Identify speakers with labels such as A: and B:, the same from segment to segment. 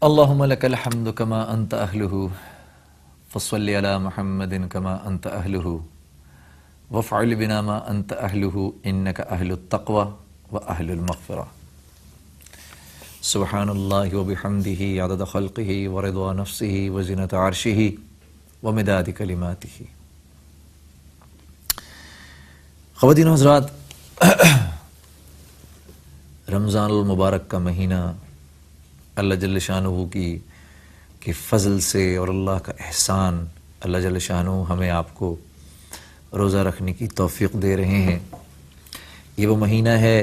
A: اللهم لك الحمد كما أنت أهله فصل على محمد كما أنت أهله وافعل بنا ما أنت أهله إنك أهل التقوى وأهل المغفرة. سبحان الله وبحمده عدد خلقه ورضا نفسه وزنة عرشه ومداد كلماته. خواتین و حضرات، رمضان المبارک کا مہینہ اللہ جل شانہ کی فضل سے اور اللہ کا احسان، اللہ جل شانہ ہمیں آپ کو روزہ رکھنے کی توفیق دے رہے ہیں۔ یہ وہ مہینہ ہے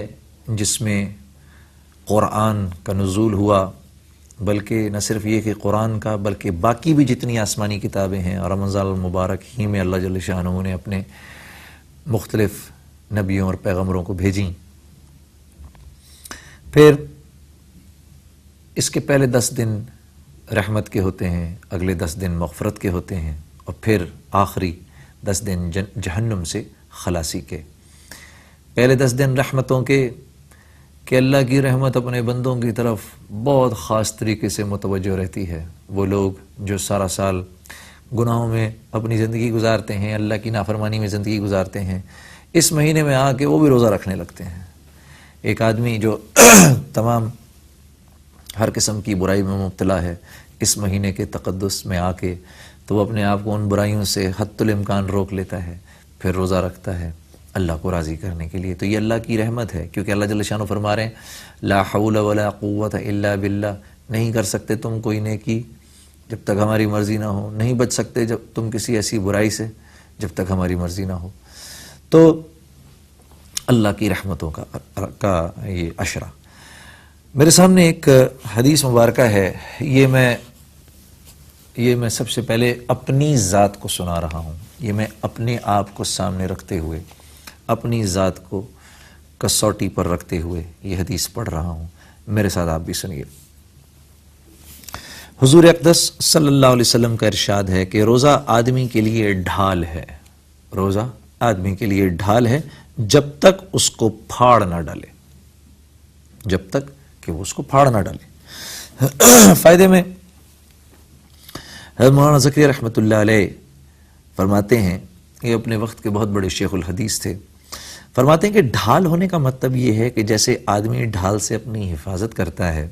A: جس میں قرآن کا نزول ہوا، بلکہ نہ صرف یہ کہ قرآن کا بلکہ باقی بھی جتنی آسمانی کتابیں ہیں، اور رمضان المبارک ہی میں اللہ جل شانہ نے اپنے مختلف نبیوں اور پیغمبروں کو بھیجیں۔ پھر اس کے پہلے 10 دن رحمت کے ہوتے ہیں، اگلے 10 دن مغفرت کے ہوتے ہیں، اور پھر آخری 10 دن جہنم سے خلاصی کے۔ پہلے 10 دن رحمتوں کے کہ اللہ کی رحمت اپنے بندوں کی طرف بہت خاص طریقے سے متوجہ رہتی ہے۔ وہ لوگ جو سارا سال گناہوں میں اپنی زندگی گزارتے ہیں، اللہ کی نافرمانی میں زندگی گزارتے ہیں، اس مہینے میں آ کے وہ بھی روزہ رکھنے لگتے ہیں۔ ایک آدمی جو تمام ہر قسم کی برائی میں مبتلا ہے، اس مہینے کے تقدس میں آ کے تو وہ اپنے آپ کو ان برائیوں سے حتی الامکان روک لیتا ہے، پھر روزہ رکھتا ہے اللہ کو راضی کرنے کے لیے۔ تو یہ اللہ کی رحمت ہے، کیونکہ اللہ جل شانہ فرما رہے ہیں لا حول ولا قوت الا باللہ، نہیں کر سکتے تم کوئی نیکی جب تک ہماری مرضی نہ ہو، نہیں بچ سکتے جب تم کسی ایسی برائی سے جب تک ہماری مرضی نہ ہو۔ تو اللہ کی رحمتوں کا یہ عشرہ میرے سامنے ایک حدیث مبارکہ ہے، یہ میں سب سے پہلے اپنی ذات کو سنا رہا ہوں، یہ میں اپنے آپ کو سامنے رکھتے ہوئے، اپنی ذات کو کسوٹی پر رکھتے ہوئے یہ حدیث پڑھ رہا ہوں، میرے ساتھ آپ بھی سنیے۔ حضور اقدس صلی اللہ علیہ وسلم کا ارشاد ہے کہ روزہ آدمی کے لیے ڈھال ہے، روزہ آدمی کے لیے ڈھال ہے جب تک اس کو پھاڑ نہ ڈالے، جب تک کہ وہ اس کو پھاڑ نہ ڈالے۔ فائدے میں حضرت مولانا زکریا رحمۃ اللہ علیہ فرماتے ہیں، یہ اپنے وقت کے بہت بڑے شیخ الحدیث تھے، فرماتے ہیں کہ ڈھال ہونے کا مطلب یہ ہے کہ جیسے آدمی ڈھال سے اپنی حفاظت کرتا ہے،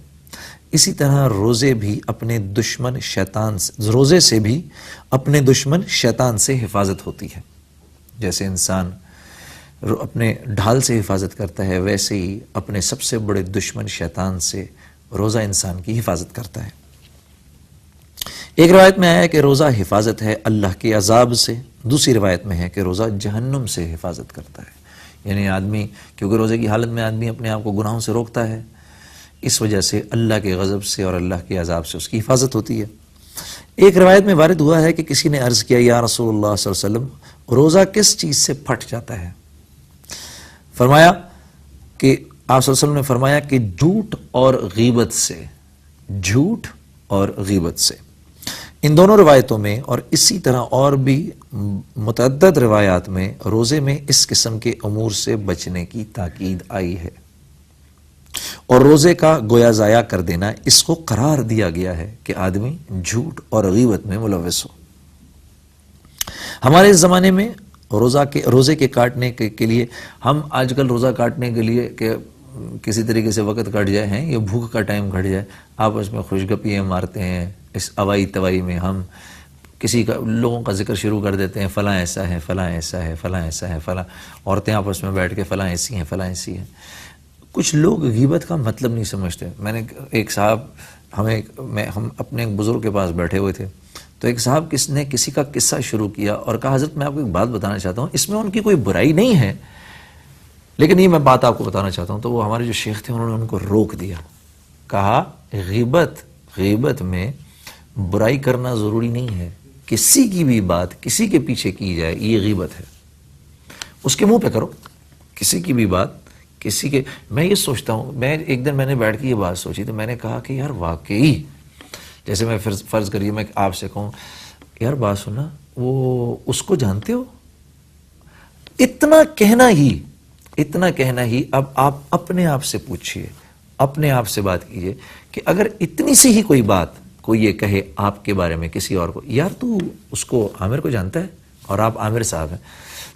A: اسی طرح روزے بھی اپنے دشمن شیطان سے، روزے سے بھی اپنے دشمن شیطان سے حفاظت ہوتی ہے۔ جیسے انسان اپنے ڈھال سے حفاظت کرتا ہے، ویسے ہی اپنے سب سے بڑے دشمن شیطان سے روزہ انسان کی حفاظت کرتا ہے۔ ایک روایت میں آیا ہے کہ روزہ حفاظت ہے اللہ کے عذاب سے، دوسری روایت میں ہے کہ روزہ جہنم سے حفاظت کرتا ہے۔ یعنی آدمی، کیونکہ روزے کی حالت میں آدمی اپنے آپ کو گناہوں سے روکتا ہے، اس وجہ سے اللہ کے غضب سے اور اللہ کے عذاب سے اس کی حفاظت ہوتی ہے۔ ایک روایت میں وارد ہوا ہے کہ کسی نے عرض کیا یا رسول اللہ صلی اللہ علیہ وسلم، روزہ کس چیز سے پھٹ جاتا ہے؟ فرمایا کہ آپ صلی اللہ علیہ وسلم نے فرمایا کہ جھوٹ اور غیبت سے، جھوٹ اور غیبت سے۔ ان دونوں روایتوں میں اور اسی طرح اور بھی متعدد روایات میں روزے میں اس قسم کے امور سے بچنے کی تاکید آئی ہے، اور روزے کا گویا ضائع کر دینا اس کو قرار دیا گیا ہے کہ آدمی جھوٹ اور غیبت میں ملوث ہو۔ ہمارے اس زمانے میں روزے کے کاٹنے کے لیے، ہم آج کل روزہ کاٹنے کے لیے کہ کسی طریقے سے وقت کٹ جائے ہیں، یہ بھوک کا ٹائم کٹ جائے، آپس میں خوش گپیاں مارتے ہیں، اس اوائی توائی میں ہم کسی کا لوگوں کا ذکر شروع کر دیتے ہیں، فلاں ایسا ہے، فلاں ایسا ہے، فلاں ایسا ہے، فلاں عورتیں آپس میں بیٹھ کے فلاں ایسی ہیں، فلاں ایسی ہیں۔ کچھ لوگ غیبت کا مطلب نہیں سمجھتے۔ میں نے ایک صاحب، ہم اپنے ایک بزرگ کے پاس بیٹھے ہوئے تھے، تو ایک صاحب نے کسی کا قصہ شروع کیا اور کہا حضرت میں آپ کو ایک بات بتانا چاہتا ہوں، اس میں ان کی کوئی برائی نہیں ہے، لیکن یہ میں بات آپ کو بتانا چاہتا ہوں۔ تو وہ ہمارے جو شیخ تھے انہوں نے ان کو روک دیا، کہا غیبت میں برائی کرنا ضروری نہیں ہے، کسی کی بھی بات کسی کے پیچھے کی جائے یہ غیبت ہے، اس کے منہ پہ کرو، کسی کی بھی بات کسی کے۔ میں یہ سوچتا ہوں، ایک دن میں نے بیٹھ کے یہ بات سوچی تو میں نے کہا کہ یار واقعی، جیسے میں فرض کریے میں آپ سے کہوں یار بات سننا، وہ اس کو جانتے ہو، اتنا کہنا ہی اب آپ اپنے آپ سے پوچھئے اپنے آپ سے بات کیجئے کہ اگر اتنی سی ہی کوئی بات کوئی یہ کہے آپ کے بارے میں کسی اور کو، یار تو اس کو عامر کو جانتا ہے اور آپ عامر صاحب ہیں،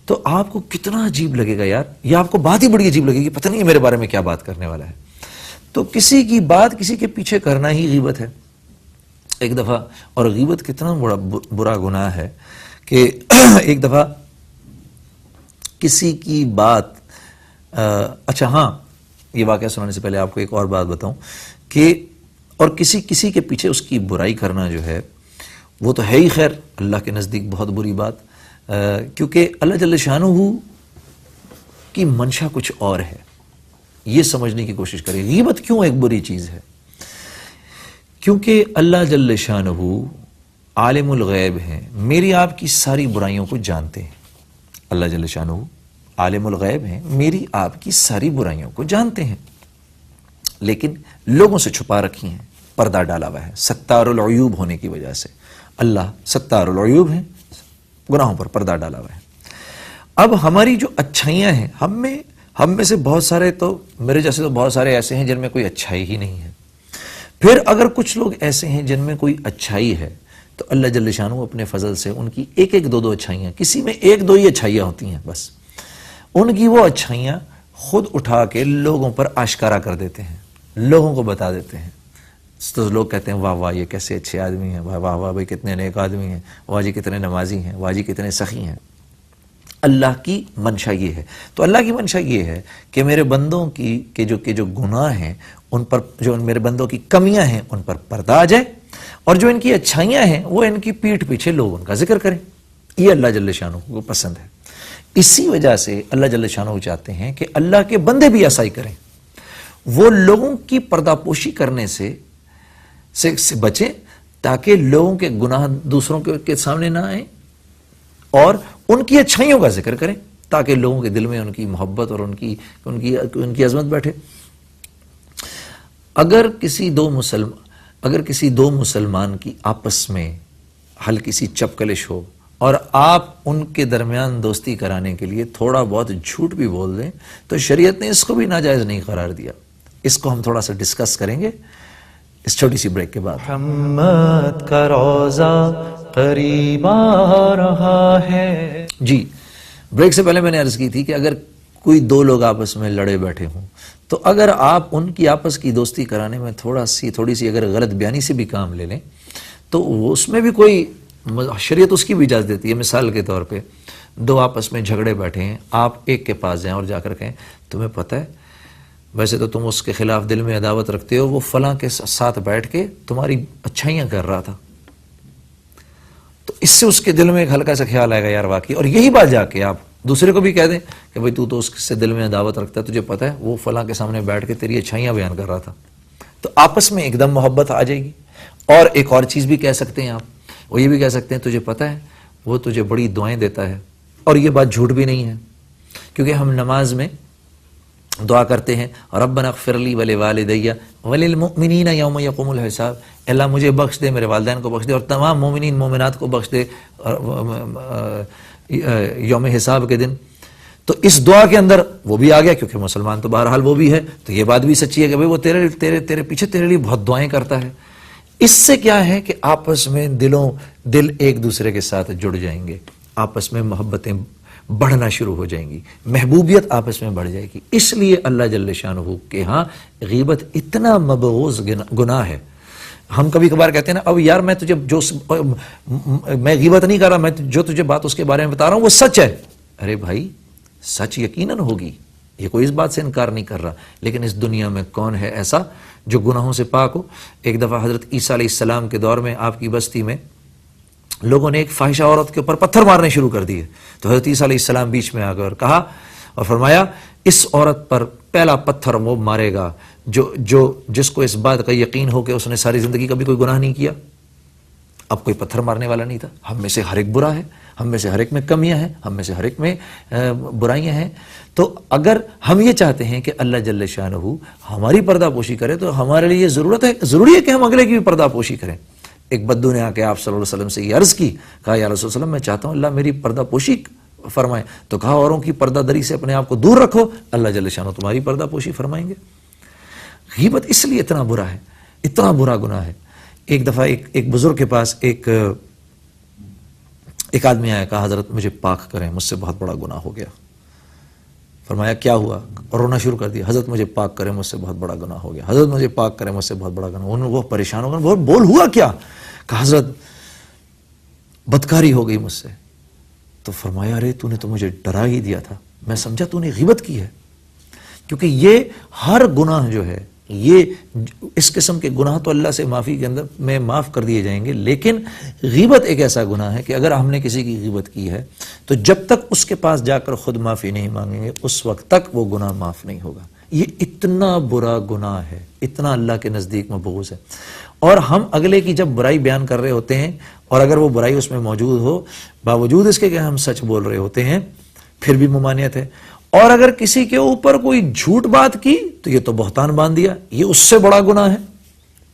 A: تو آپ کو کتنا عجیب لگے گا یار، یہ آپ کو بات ہی بڑی عجیب لگے گی، پتہ نہیں میرے بارے میں کیا بات کرنے والا ہے۔ تو کسی کی بات کسی کے پیچھے کرنا ہی غیبت ہے ایک دفعہ۔ اور غیبت کتنا برا گناہ ہے کہ ایک دفعہ کسی کی بات اچھا ہاں، یہ واقعہ سنانے سے پہلے آپ کو ایک اور بات بتاؤں کہ اور کسی کے پیچھے اس کی برائی کرنا جو ہے وہ تو ہے ہی خیر اللہ کے نزدیک بہت بری بات، کیونکہ اللہ جل شانہ کی منشا کچھ اور ہے، یہ سمجھنے کی کوشش کریں غیبت کیوں ایک بری چیز ہے۔ کیونکہ اللہ جل شانہ عالم الغیب ہیں، میری آپ کی ساری برائیوں کو جانتے ہیں۔ اللہ جل شانہ عالم الغیب ہیں، میری آپ کی ساری برائیوں کو جانتے ہیں، لیکن لوگوں سے چھپا رکھی ہیں، پردہ ڈالا ہوا ہے ستار العیوب ہونے کی وجہ سے۔ اللہ ستار العیوب ہیں، گناہوں پر پردہ ڈالا ہوا ہے۔ اب ہماری جو اچھائیاں ہیں، ہم میں سے بہت سارے، تو میرے جیسے تو بہت سارے ایسے ہیں جن میں کوئی اچھائی ہی نہیں ہے۔ پھر اگر کچھ لوگ ایسے ہیں جن میں کوئی اچھائی ہے تو اللہ جل شانہ اپنے فضل سے ان کی ایک ایک دو اچھائیاں، کسی میں ایک دو ہی اچھائیاں ہوتی ہیں بس، ان کی وہ اچھائیاں خود اٹھا کے لوگوں پر آشکارا کر دیتے ہیں، لوگوں کو بتا دیتے ہیں۔ تو لوگ کہتے ہیں واہ واہ یہ کیسے اچھے آدمی ہیں، واہ واہ واہ بھائی کتنے نیک آدمی ہیں، واہ جی کتنے نمازی ہیں، واہ جی کتنے سخی ہیں۔ اللہ کی منشا یہ ہے، تو اللہ کی منشا یہ ہے کہ میرے بندوں کی جو گناہ ہیں ان پر، جو میرے بندوں کی کمیاں ہیں ان پر پردہ آ جائے، اور جو ان کی اچھائیاں ہیں وہ ان کی پیٹھ پیچھے لوگ ان کا ذکر کریں۔ یہ اللہ جل شانہ کو پسند ہے۔ اسی وجہ سے اللہ جل شانہ چاہتے ہیں کہ اللہ کے بندے بھی ایسا ہی کریں، وہ لوگوں کی پردہ پوشی کرنے سے بچیں تاکہ لوگوں کے گناہ دوسروں کے سامنے نہ آئیں، اور ان کی اچھائیوں کا ذکر کریں تاکہ لوگوں کے دل میں ان کی محبت اور ان کی عظمت بیٹھے۔ اگر کسی دو مسلمان کی آپس میں ہلکی سی چپکلش ہو اور آپ ان کے درمیان دوستی کرانے کے لیے تھوڑا بہت جھوٹ بھی بول دیں تو شریعت نے اس کو بھی ناجائز نہیں قرار دیا۔ اس کو ہم تھوڑا سا ڈسکس کریں گے اس چھوٹی سی بریک کے بعد۔
B: محمد کا روزہ قریب آ رہا ہے۔
A: جی، بریک سے پہلے میں نے عرض کی تھی کہ اگر کوئی دو لوگ آپس میں لڑے بیٹھے ہوں تو اگر آپ ان کی آپس کی دوستی کرانے میں تھوڑی سی اگر غلط بیانی سے بھی کام لے لیں تو اس میں بھی کوئی، شریعت اس کی بھی اجازت دیتی ہے۔ مثال کے طور پہ دو آپس میں جھگڑے بیٹھے ہیں، آپ ایک کے پاس جائیں اور جا کر کہیں تمہیں پتہ ہے ویسے تو تم اس کے خلاف دل میں عداوت رکھتے ہو، وہ فلاں کے ساتھ بیٹھ کے تمہاری اچھائیاں کر رہا تھا، تو اس سے اس کے دل میں ایک ہلکا سا خیال آئے گا یار واقعی، اور یہی بات جا کے آپ دوسرے کو بھی کہہ دیں کہ بھئی تو اس سے دل میں عداوت رکھتا ہے، تجھے پتہ ہے وہ فلاں کے سامنے بیٹھ کے تیری اچھائیاں بیان کر رہا تھا، تو آپس میں ایک دم محبت آ جائے گی۔ اور ایک اور چیز بھی کہہ سکتے ہیں آپ، وہ یہ بھی کہہ سکتے ہیں تجھے پتہ ہے وہ تجھے بڑی دعائیں دیتا ہے، اور یہ بات جھوٹ بھی نہیں ہے، کیونکہ ہم نماز میں دعا کرتے ہیں ربنا اغفر لی ولوالدی وللمؤمنین یوم یقوم الحساب، اللہ مجھے بخش دے، میرے والدین کو بخش دے، اور تمام مومنین مومنات کو بخش دے یوم حساب کے دن۔ تو اس دعا کے اندر وہ بھی آ گیا، کیونکہ مسلمان تو بہرحال وہ بھی ہے، تو یہ بات بھی سچی ہے کہ بھئی وہ تیرے پیچھے تیرے لیے بہت دعائیں کرتا ہے۔ اس سے کیا ہے کہ آپس میں دل ایک دوسرے کے ساتھ جڑ جائیں گے، آپس میں محبتیں بڑھنا شروع ہو جائیں گی، محبوبیت آپس میں بڑھ جائے گی۔ اس لیے اللہ جل شانہ کے ہاں غیبت اتنا مبغوض گناہ ہے۔ ہم کبھی کبھار کہتے ہیں نا اب یار میں میں غیبت نہیں کر رہا، میں جو تجھے بات اس کے بارے میں بتا رہا ہوں وہ سچ ہے۔ ارے بھائی سچ یقیناً ہوگی، یہ کوئی اس بات سے انکار نہیں کر رہا، لیکن اس دنیا میں کون ہے ایسا جو گناہوں سے پاک ہو؟ ایک دفعہ حضرت عیسیٰ علیہ السلام کے دور میں آپ کی بستی میں لوگوں نے ایک فاحشہ عورت کے اوپر پتھر مارنے شروع کر دیے، تو حضرت عیسیٰ علیہ السلام بیچ میں آ گئے اور کہا اور فرمایا اس عورت پر پہلا پتھر وہ مارے گا جس کو اس بات کا یقین ہو کہ اس نے ساری زندگی کبھی کوئی گناہ نہیں کیا۔ اب کوئی پتھر مارنے والا نہیں تھا۔ ہم میں سے ہر ایک برا ہے، ہم میں سے ہر ایک میں کمیاں ہیں، ہم میں سے ہر ایک میں برائیاں ہیں۔ تو اگر ہم یہ چاہتے ہیں کہ اللہ جل شانہ ہماری پردہ پوشی کرے تو ہمارے لیے ضروری ہے کہ ہم اگلے کی بھی پردہ پوشی کریں۔ ایک بدو نے آ کے آپ صلی اللہ علیہ وسلم سے یہ عرض کی، کہا یا رسول اللہ علیہ وسلم میں چاہتا ہوں اللہ میری پردہ پوشی فرمائے، تو کہا اوروں کی پردہ دری سے اپنے آپ کو دور رکھو، اللہ جل شانہ تمہاری پردہ پوشی فرمائیں گے۔ غیبت اس لیے اتنا برا ہے، اتنا برا گناہ ہے۔ ایک دفعہ ایک بزرگ کے پاس ایک آدمی آیا، کہا حضرت مجھے پاک کریں، مجھ سے بہت بڑا گناہ ہو گیا۔ فرمایا کیا ہوا؟ اور رونا شروع کر دیا، حضرت مجھے پاک کریں، مجھ سے بہت بڑا گناہ ہو گیا، حضرت مجھے پاک کریں، مجھ سے بہت بڑا گناہ۔ وہ پریشان ہو گئے، بول ہوا کیا؟ کہا حضرت بدکاری ہو گئی مجھ سے۔ تو فرمایا ارے تو نے تو مجھے ڈرا ہی دیا تھا، میں سمجھا تو نے غیبت کی ہے۔ کیونکہ یہ ہر گناہ جو ہے، یہ اس قسم کے گناہ تو اللہ سے معافی کے اندر میں معاف کر دیے جائیں گے، لیکن غیبت ایک ایسا گناہ ہے کہ اگر ہم نے کسی کی غیبت کی ہے تو جب تک اس کے پاس جا کر خود معافی نہیں مانگیں گے اس وقت تک وہ گناہ معاف نہیں ہوگا۔ یہ اتنا برا گناہ ہے، اتنا اللہ کے نزدیک مبغوض ہے۔ اور ہم اگلے کی جب برائی بیان کر رہے ہوتے ہیں اور اگر وہ برائی اس میں موجود ہو، باوجود اس کے کہ ہم سچ بول رہے ہوتے ہیں، پھر بھی ممانعت ہے۔ اور اگر کسی کے اوپر کوئی جھوٹ بات کی تو یہ تو بہتان باندھ دیا، یہ اس سے بڑا گناہ ہے۔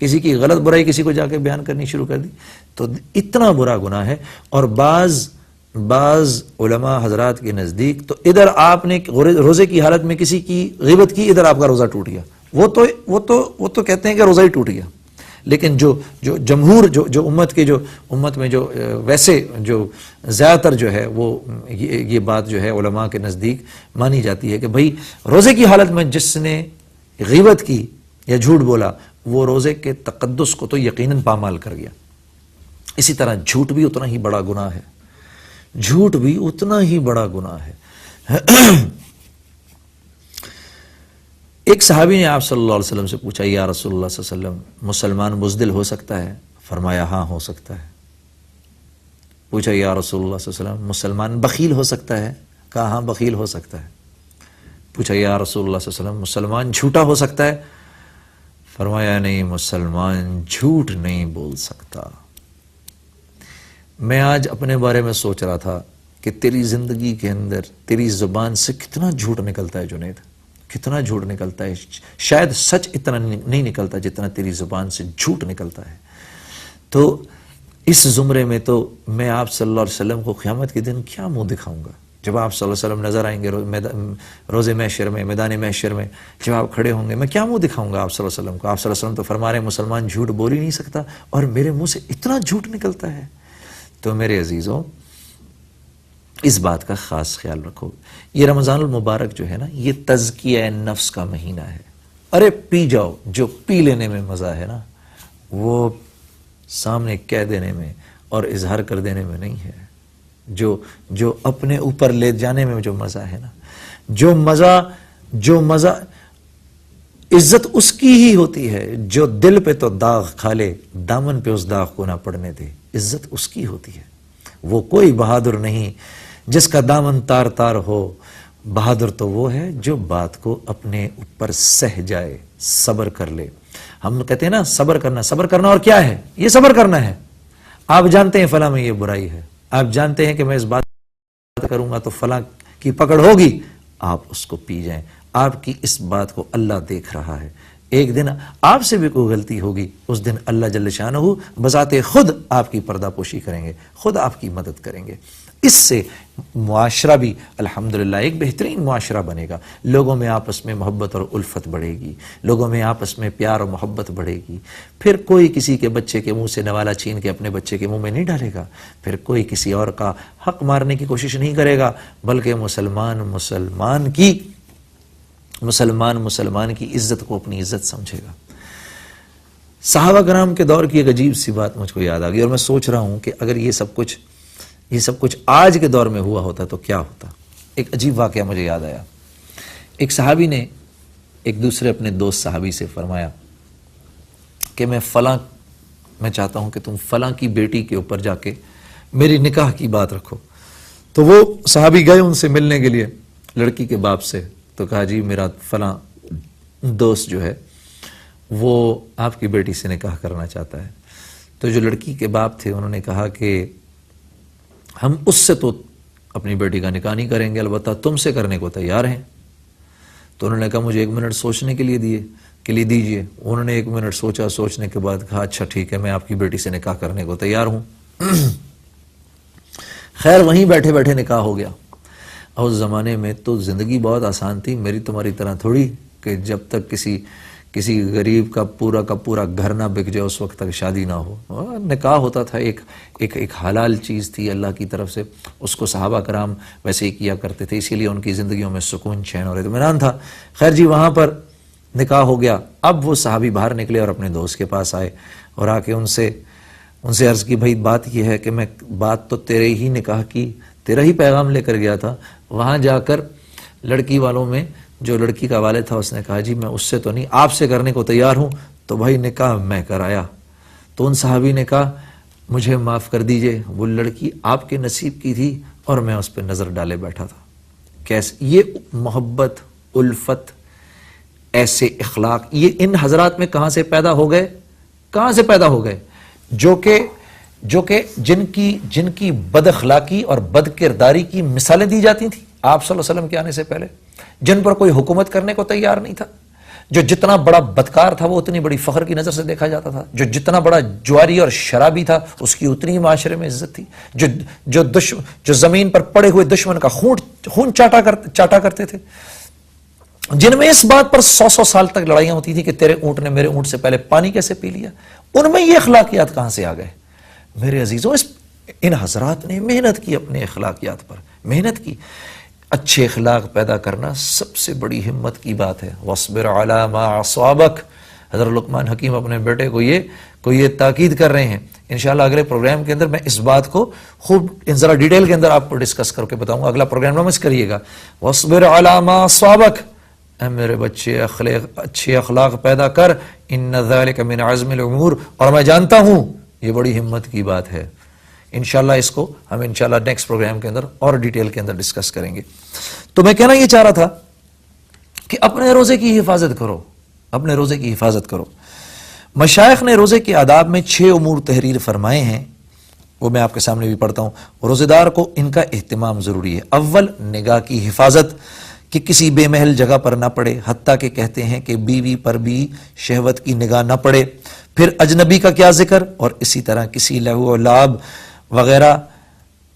A: کسی کی غلط برائی کسی کو جا کے بیان کرنی شروع کر دی تو اتنا برا گناہ ہے۔ اور بعض علماء حضرات کے نزدیک تو ادھر آپ نے روزے کی حالت میں کسی کی غیبت کی، ادھر آپ کا روزہ ٹوٹ گیا، وہ تو کہتے ہیں کہ روزہ ہی ٹوٹ گیا۔ لیکن جو جمہور جو امت میں جو ویسے جو زیادہ تر جو ہے وہ یہ بات جو ہے علماء کے نزدیک مانی جاتی ہے کہ بھئی روزے کی حالت میں جس نے غیبت کی یا جھوٹ بولا وہ روزے کے تقدس کو تو یقیناً پامال کر گیا۔ اسی طرح جھوٹ بھی اتنا ہی بڑا گناہ ہے، جھوٹ بھی اتنا ہی بڑا گناہ ہے۔ ایک صحابی نے آپ صلی اللہ علیہ وسلم سے پوچھا یا رسول اللہ صلی اللہ علیہ وسلم مسلمان بزدل ہو سکتا ہے؟ فرمایا ہاں ہو سکتا ہے۔ پوچھا یا رسول اللہ صلی اللہ علیہ وسلم مسلمان بخیل ہو سکتا ہے؟ کہا ہاں بخیل ہو سکتا ہے۔ پوچھا یا رسول اللہ صلی اللہ علیہ وسلم مسلمان جھوٹا ہو سکتا ہے؟ فرمایا نہیں، مسلمان جھوٹ نہیں بول سکتا۔ میں آج اپنے بارے میں سوچ رہا تھا کہ تیری زندگی کے اندر تیری زبان سے کتنا جھوٹ نکلتا ہے جنید، کتنا جھوٹ نکلتا ہے۔ شاید سچ اتنا نہیں نکلتا جتنا تیری زبان سے جھوٹ نکلتا ہے۔ تو اس زمرے میں تو میں آپ صلی اللہ علیہ وسلم کو قیامت کے دن کیا منہ دکھاؤں گا؟ جب آپ صلی اللہ علیہ وسلم نظر آئیں گے روز محشر میں، میدان محشر میں جب آپ کھڑے ہوں گے، میں کیا منہ دکھاؤں گا آپ صلی اللہ علیہ وسلم کو؟ آپ صلی اللہ علیہ وسلم تو فرما رہے ہیں مسلمان جھوٹ بول ہی نہیں سکتا اور میرے منہ سے اتنا جھوٹ نکلتا ہے۔ تو میرے عزیزوں اس بات کا خاص خیال رکھو۔ یہ رمضان المبارک جو ہے نا، یہ تزکیہ نفس کا مہینہ ہے۔ ارے پی جاؤ، جو پی لینے میں مزہ ہے نا وہ سامنے کہہ دینے میں اور اظہار کر دینے میں نہیں ہے۔ جو اپنے اوپر لے جانے میں جو مزہ ہے نا، جو مزہ عزت اس کی ہی ہوتی ہے جو دل پہ تو داغ کھا لے، دامن پہ اس داغ کو نہ پڑنے دے۔ عزت اس کی ہوتی ہے۔ وہ کوئی بہادر نہیں جس کا دامن تار تار ہو، بہادر تو وہ ہے جو بات کو اپنے اوپر سہ جائے، صبر کر لے۔ ہم کہتے ہیں نا صبر کرنا اور کیا ہے؟ یہ صبر کرنا ہے۔ آپ جانتے ہیں فلاں میں یہ برائی ہے، آپ جانتے ہیں کہ میں اس بات کروں گا تو فلاں کی پکڑ ہوگی، آپ اس کو پی جائیں۔ آپ کی اس بات کو اللہ دیکھ رہا ہے۔ ایک دن آپ سے بھی کوئی غلطی ہوگی، اس دن اللہ جل شانہ بذات خود آپ کی پردہ پوشی کریں گے، خود آپ کی مدد کریں گے۔ اس سے معاشرہ بھی الحمدللہ ایک بہترین معاشرہ بنے گا۔ لوگوں میں آپس میں محبت اور الفت بڑھے گی، لوگوں میں آپس میں پیار اور محبت بڑھے گی۔ پھر کوئی کسی کے بچے کے منہ سے نوالا چھین کے اپنے بچے کے منہ میں نہیں ڈالے گا، پھر کوئی کسی اور کا حق مارنے کی کوشش نہیں کرے گا، بلکہ مسلمان کی عزت کو اپنی عزت سمجھے گا۔ صحابہ کرام کے دور کی ایک عجیب سی بات مجھ کو یاد آ گئی اور میں سوچ رہا ہوں کہ اگر یہ سب کچھ آج کے دور میں ہوا ہوتا تو کیا ہوتا۔ ایک عجیب واقعہ مجھے یاد آیا۔ ایک صحابی نے ایک دوسرے اپنے دوست صحابی سے فرمایا کہ میں چاہتا ہوں کہ تم فلاں کی بیٹی کے اوپر جا کے میری نکاح کی بات رکھو۔ تو وہ صحابی گئے ان سے ملنے کے لیے لڑکی کے باپ سے، تو کہا جی میرا فلاں دوست جو ہے وہ آپ کی بیٹی سے نکاح کرنا چاہتا ہے۔ تو جو لڑکی کے باپ تھے انہوں نے کہا کہ ہم اس سے تو اپنی بیٹی کا نکاح نہیں کریں گے، البتہ تم سے کرنے کو تیار ہیں۔ تو انہوں نے کہا مجھے 1 منٹ سوچنے کے لیے دیجئے۔ انہوں نے 1 منٹ سوچا، سوچنے کے بعد کہا اچھا ٹھیک ہے، میں آپ کی بیٹی سے نکاح کرنے کو تیار ہوں۔ خیر وہیں بیٹھے بیٹھے نکاح ہو گیا۔ اور اس زمانے میں تو زندگی بہت آسان تھی، میری تمہاری طرح تھوڑی کہ جب تک کسی غریب کا پورا گھر نہ بک جائے اس وقت تک شادی نہ ہو. نکاح ہوتا تھا ایک حلال چیز تھی اللہ کی طرف سے, اس کو صحابہ کرام ویسے ہی کیا کرتے تھے, اسی لیے ان کی زندگیوں میں سکون چین اور اطمینان تھا. خیر جی, وہاں پر نکاح ہو گیا. اب وہ صحابی باہر نکلے اور اپنے دوست کے پاس آئے اور آ کے ان سے عرض کی, بھائی بات یہ ہے کہ میں بات تو تیرے ہی نکاح کی, تیرا ہی پیغام لے کر گیا تھا, وہاں جا کر لڑکی والوں میں جو لڑکی کا والد تھا اس نے کہا جی میں اس سے تو نہیں, آپ سے کرنے کو تیار ہوں, تو بھائی نکاح میں کرایا. تو ان صحابی نے کہا مجھے معاف کر دیجئے, وہ لڑکی آپ کے نصیب کی تھی اور میں اس پہ نظر ڈالے بیٹھا تھا. کیسے یہ محبت, الفت, ایسے اخلاق یہ ان حضرات میں کہاں سے پیدا ہو گئے, کہاں سے پیدا ہو گئے, جو کہ جن کی بد اخلاقی اور بد کرداری کی مثالیں دی جاتی تھیں آپ صلی اللہ علیہ وسلم کے آنے سے پہلے, جن پر کوئی حکومت کرنے کو تیار نہیں تھا, جو جتنا بڑا بدکار تھا وہ اتنی بڑی فخر کی نظر سے دیکھا جاتا تھا, جو جتنا بڑا جواری اور شرابی تھا اس کی اتنی معاشرے میں عزت تھی, جو زمین پر پڑے ہوئے دشمن کا خون چاٹا کرتے تھے, جن میں اس بات پر 100 سال تک لڑائیاں ہوتی تھی کہ تیرے اونٹ نے میرے اونٹ سے پہلے پانی کیسے پی لیا, ان میں یہ اخلاقیات کہاں سے آ گئے؟ میرے عزیزوں, ان حضرات نے محنت کی, اپنے اخلاقیات پر محنت کی. اچھے اخلاق پیدا کرنا سب سے بڑی ہمت کی بات ہے. وَاصْبِرْ عَلَى مَا أَصَابَكَ, حضرت لقمان حکیم اپنے بیٹے کو یہ تاکید کر رہے ہیں. انشاءاللہ اگلے پروگرام کے اندر میں اس بات کو خوب ذرا ڈیٹیل کے اندر آپ کو ڈسکس کر کے بتاؤں گا. اگلا پروگرام نہ مس کریے گا. وَاصْبِرْ عَلَى مَا أَصَابَكَ, اے میرے بچے اچھے اخلاق پیدا کر. ان ذلک من عزم الامور, اور میں جانتا ہوں یہ بڑی ہمت کی بات ہے. انشاءاللہ اس کو ہم انشاءاللہ نیکسٹ پروگرام کے اندر اور ڈیٹیل کے اندر ڈسکس کریں گے. تو میں کہنا یہ چاہ رہا تھا کہ اپنے روزے کی حفاظت کرو, اپنے روزے کی حفاظت کرو. مشائخ نے روزے کے آداب میں 6 امور تحریر فرمائے ہیں, وہ میں آپ کے سامنے بھی پڑھتا ہوں. روزے دار کو ان کا اہتمام ضروری ہے. اول, نگاہ کی حفاظت, کہ کسی بے محل جگہ پر نہ پڑے, حتیٰ کہ کہتے ہیں کہ بیوی پر بھی شہوت کی نگاہ نہ پڑے. پھر اجنبی کا کیا ذکر, اور اسی طرح کسی لہو و لعب وغیرہ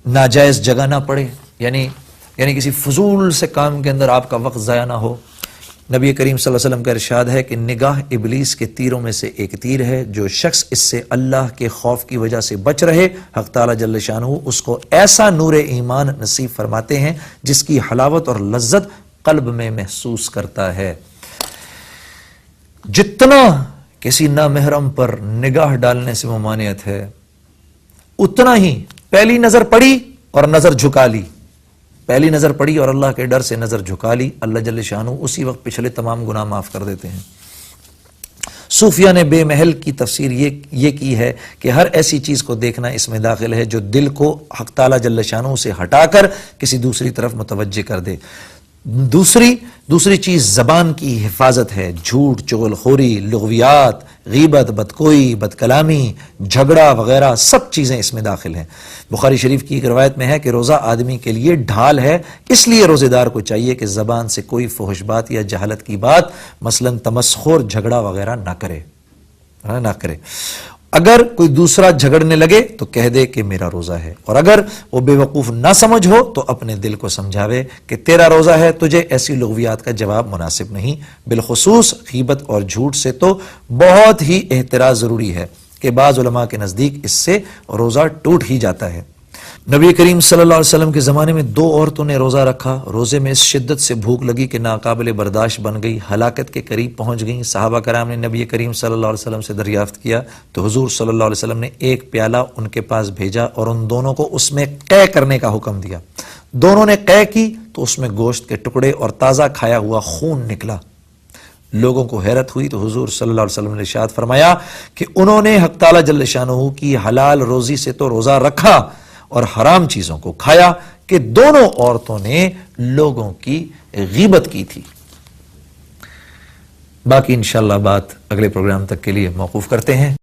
A: ناجائز جگہ نہ پڑے, یعنی کسی فضول سے کام کے اندر آپ کا وقت ضائع نہ ہو. نبی کریم صلی اللہ علیہ وسلم کا ارشاد ہے کہ نگاہ ابلیس کے تیروں میں سے ایک تیر ہے, جو شخص اس سے اللہ کے خوف کی وجہ سے بچ رہے, حق تعالی جل شانہ اس کو ایسا نور ایمان نصیب فرماتے ہیں جس کی حلاوت اور لذت قلب میں محسوس کرتا ہے. جتنا کسی نامحرم پر نگاہ ڈالنے سے ممانعت ہے, اتنا ہی پہلی نظر پڑی اور نظر جھکا لی, پہلی نظر پڑی اور اللہ کے ڈر سے نظر جھکا لی, اللہ جل شانہ اسی وقت پچھلے تمام گناہ معاف کر دیتے ہیں. صوفیہ نے بے محل کی تفسیر یہ کی ہے کہ ہر ایسی چیز کو دیکھنا اس میں داخل ہے جو دل کو حق تعالی جل شانہ سے ہٹا کر کسی دوسری طرف متوجہ کر دے. دوسری چیز زبان کی حفاظت ہے. جھوٹ, چغل خوری, لغویات, غیبت, بدکوئی, بد کلامی, جھگڑا وغیرہ سب چیزیں اس میں داخل ہیں. بخاری شریف کی ایک روایت میں ہے کہ روزہ آدمی کے لیے ڈھال ہے, اس لیے روزے دار کو چاہیے کہ زبان سے کوئی فحش بات یا جہالت کی بات, مثلا تمسخر, جھگڑا وغیرہ نہ کرے. اگر کوئی دوسرا جھگڑنے لگے تو کہہ دے کہ میرا روزہ ہے, اور اگر وہ بے وقوف نہ سمجھ ہو تو اپنے دل کو سمجھاوے کہ تیرا روزہ ہے, تجھے ایسی لغویات کا جواب مناسب نہیں. بالخصوص غیبت اور جھوٹ سے تو بہت ہی احتراز ضروری ہے کہ بعض علماء کے نزدیک اس سے روزہ ٹوٹ ہی جاتا ہے. نبی کریم صلی اللہ علیہ وسلم کے زمانے میں 2 عورتوں نے روزہ رکھا. روزے میں اس شدت سے بھوک لگی کہ ناقابل برداشت بن گئی, ہلاکت کے قریب پہنچ گئیں. صحابہ کرام نے نبی کریم صلی اللہ علیہ وسلم سے دریافت کیا تو حضور صلی اللہ علیہ وسلم نے ایک پیالہ ان کے پاس بھیجا اور ان دونوں کو اس میں قے کرنے کا حکم دیا. دونوں نے قے کی تو اس میں گوشت کے ٹکڑے اور تازہ کھایا ہوا خون نکلا. لوگوں کو حیرت ہوئی تو حضور صلی اللہ علیہ وسلم نے ارشاد فرمایا کہ انہوں نے حق تعالی جل شانہ کی حلال روزی سے تو روزہ رکھا اور حرام چیزوں کو کھایا کہ دونوں عورتوں نے لوگوں کی غیبت کی تھی. باقی انشاءاللہ بات اگلے پروگرام تک کے لیے موقوف کرتے ہیں.